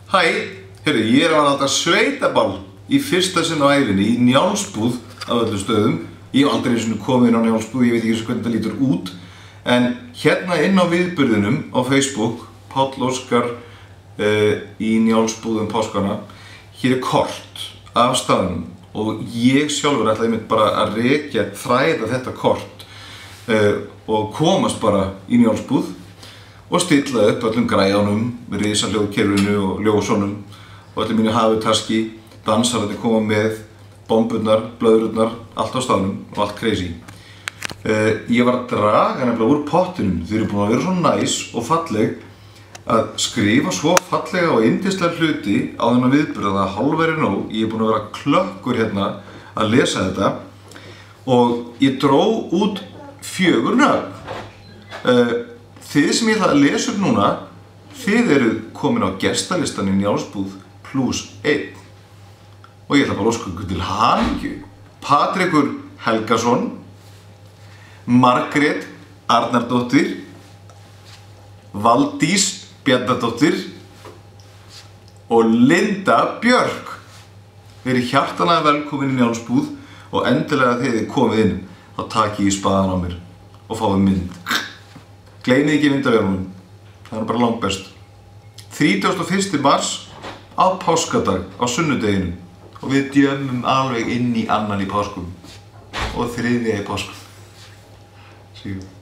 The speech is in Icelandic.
Hæ, heyrðu, ég að halda sveitaball í fyrsta sinn á ævinni í Njálsbúð á öllum stöðum. Ég hef aldrei einu sinni komið inn á Njálsbúð, ég veit ekki hvernig þetta lítur út. En hérna inn á viðburðinum á Facebook, Páll Óskar í Njálsbúð páskana, hér kort af staðnum og ég sjálfur ætlaði einmitt bara að þræða þetta kort og komast bara í Njálsbúð og stilla upp öllum græjánum, risahljóðkerfinu og ljósunum og öllum mínu hafutaski, dansararnir koma með, bomburnar, blöðrurnar, allt á staðnum og allt crazy. Ég var að draga nefnilega úr pottinum, þau eru búin að vera svo næs og falleg að skrifa svo fallega og yndislega hluti á þennan viðburð að hálf væri nóg. Ég er búin að vera klökkur hérna að lesa þetta og ég dró út 4 nöfn. Þið sem ég ætla að lesa upp núna, þið eruð komin á gestalistan í Njálsbúð +1. Og ég ætla bara að óska ykkur til hamingju. Patrekur Helgason, Margrét Arnardóttir, Valdís Bjarnadóttir og Linda Björk. Verið hjartanlega velkomin í Njálsbúð og endilega þegar þið komið inn, þá takið ég spaðan á mér og fáið mynd. Gleymið ekki myndavélunum, það er bara langbest. 31. mars á páskadag á sunnudeginum og við djömmum alveg inn í annan í páskum og 3. í páskum. See you.